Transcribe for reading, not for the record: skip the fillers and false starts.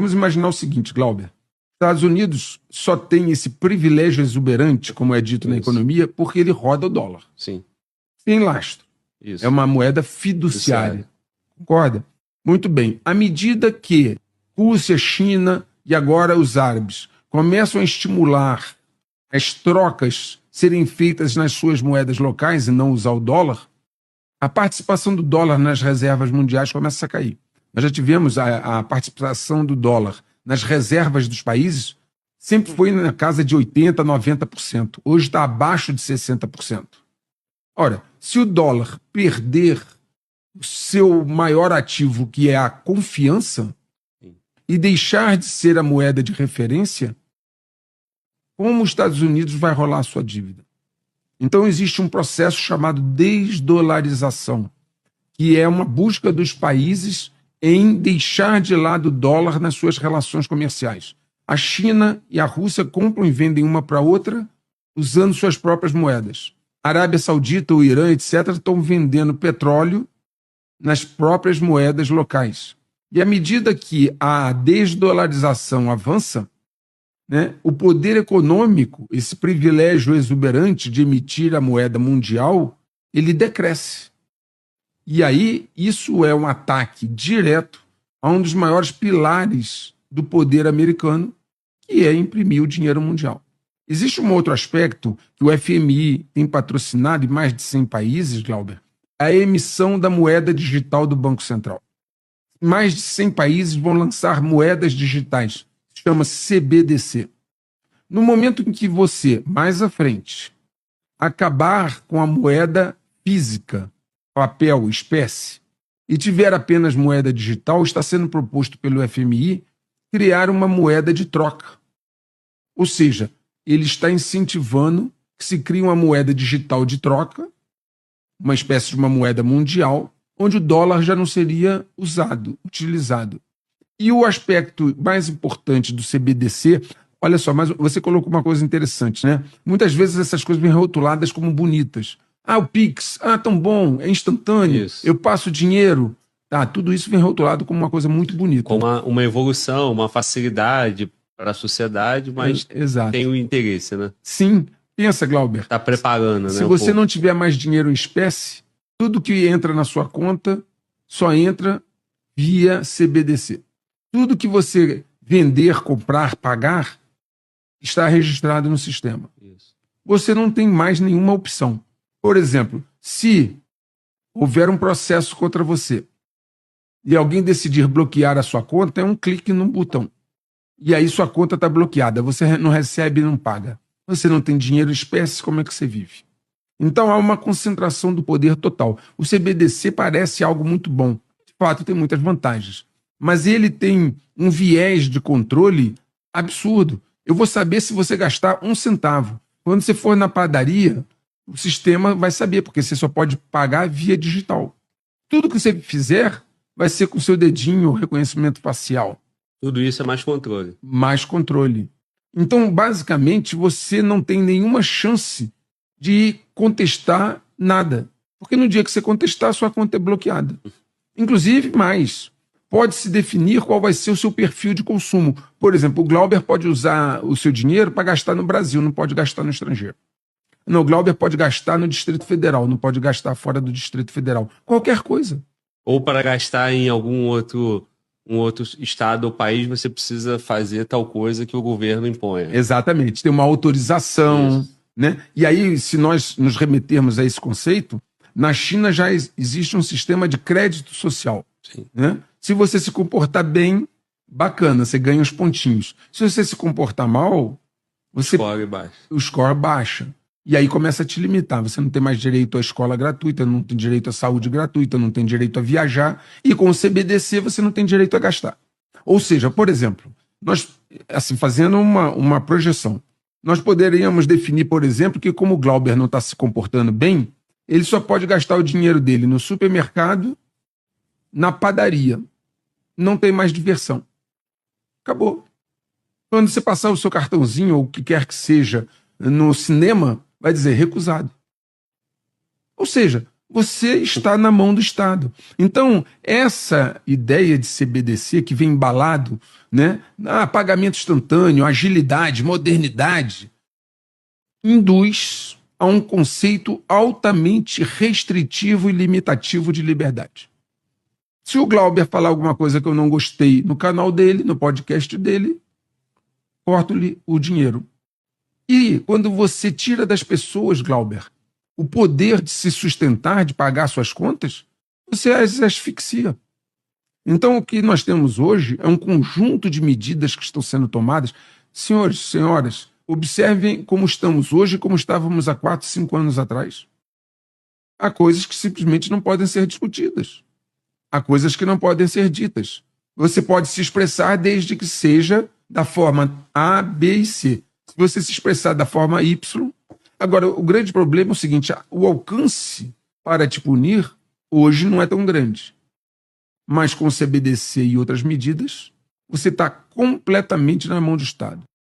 Vamos imaginar o seguinte, Glauber. Estados Unidos só tem esse privilégio exuberante, como é dito na economia, porque ele roda o dólar. Sim. Sem lastro. Isso. É uma moeda fiduciária. Concorda? Muito bem. À medida que Rússia, China e agora os árabes começam a estimular as trocas serem feitas nas suas moedas locais e não usar o dólar, a participação do dólar nas reservas mundiais começa a cair. Nós já tivemos a participação do dólar nas reservas dos países, sempre foi na casa de 80%, 90%. Hoje está abaixo de 60%. Ora, se o dólar perder o seu maior ativo, que é a confiança, e deixar de ser a moeda de referência, como os Estados Unidos vai rolar a sua dívida? Então existe um processo chamado desdolarização, que é uma busca dos países em deixar de lado o dólar nas suas relações comerciais. A China e a Rússia compram e vendem uma para a outra usando suas próprias moedas. A Arábia Saudita, o Irã, etc., estão vendendo petróleo nas próprias moedas locais. E à medida que a desdolarização avança, né, o poder econômico, esse privilégio exuberante de emitir a moeda mundial, ele decresce. E aí isso é um ataque direto a um dos maiores pilares do poder americano, que é imprimir o dinheiro mundial. Existe um outro aspecto que o FMI tem patrocinado em mais de 100 países, Glauber, a emissão da moeda digital do Banco Central. Mais de 100 países vão lançar moedas digitais, chama-se CBDC. No momento em que você, mais à frente, acabar com a moeda física, papel, espécie, e tiver apenas moeda digital, está sendo proposto pelo FMI criar uma moeda de troca. Ou seja, ele está incentivando que se crie uma moeda digital de troca, uma espécie de uma moeda mundial, onde o dólar já não seria utilizado. E o aspecto mais importante do CBDC, olha só, mas você colocou uma coisa interessante, né? Muitas vezes essas coisas vêm rotuladas como bonitas. Ah, o Pix, tão bom, é instantâneo, Isso. eu passo dinheiro. Tudo isso vem rotulado como uma coisa muito bonita. Com uma evolução, uma facilidade para a sociedade, mas Exato. tem o interesse, né? Sim, pensa, Glauber. Está preparando, né? Se você não tiver mais dinheiro em espécie, tudo que entra na sua conta só entra via CBDC. Tudo que você vender, comprar, pagar, está registrado no sistema. Isso. Você não tem mais nenhuma opção. Por exemplo, se houver um processo contra você e alguém decidir bloquear a sua conta, é um clique num botão. E aí sua conta está bloqueada. Você não recebe e não paga. Você não tem dinheiro em espécie, como é que você vive? Então há uma concentração do poder total. O CBDC parece algo muito bom. De fato, tem muitas vantagens. Mas ele tem um viés de controle absurdo. Eu vou saber se você gastar 1 centavo. Quando você for na padaria, o sistema vai saber, porque você só pode pagar via digital. Tudo que você fizer vai ser com seu dedinho, reconhecimento facial. Tudo isso é mais controle. Mais controle. Então, basicamente, você não tem nenhuma chance de contestar nada. Porque no dia que você contestar, sua conta é bloqueada. Inclusive, mais, pode-se definir qual vai ser o seu perfil de consumo. Por exemplo, o Glauber pode usar o seu dinheiro para gastar no Brasil, não pode gastar no estrangeiro. Não, o Glauber pode gastar no Distrito Federal, não pode gastar fora do Distrito Federal. Qualquer coisa. Ou para gastar em algum outro estado ou país, você precisa fazer tal coisa que o governo imponha. Exatamente, tem uma autorização, né? E aí, se nós nos remetermos a esse conceito, na China já existe um sistema de crédito social. Sim. Né? Se você se comportar bem, bacana, você ganha os pontinhos. Se você se comportar mal, o score baixa. E aí começa a te limitar. Você não tem mais direito à escola gratuita, não tem direito à saúde gratuita, não tem direito a viajar. E com o CBDC você não tem direito a gastar. Ou seja, por exemplo, nós, assim, fazendo uma projeção, nós poderíamos definir, por exemplo, que como o Glauber não está se comportando bem, ele só pode gastar o dinheiro dele no supermercado, na padaria. Não tem mais diversão. Acabou. Quando você passar o seu cartãozinho, ou o que quer que seja, no cinema, vai dizer recusado. Ou seja, você está na mão do Estado. Então, essa ideia de CBDC que vem embalado, né? Pagamento instantâneo, agilidade, modernidade, induz a um conceito altamente restritivo e limitativo de liberdade. Se o Glauber falar alguma coisa que eu não gostei no canal dele, no podcast dele, corto-lhe o dinheiro. E quando você tira das pessoas, Glauber, o poder de se sustentar, de pagar suas contas, você as asfixia. Então, o que nós temos hoje é um conjunto de medidas que estão sendo tomadas. Senhores, senhoras, observem como estamos hoje e como estávamos há 4, 5 anos atrás. Há coisas que simplesmente não podem ser discutidas. Há coisas que não podem ser ditas. Você pode se expressar desde que seja da forma A, B e C. Se você se expressar da forma Y... Agora, o grande problema é o seguinte, o alcance para te punir hoje não é tão grande. Mas com o CBDC e outras medidas, você está completamente na mão do Estado.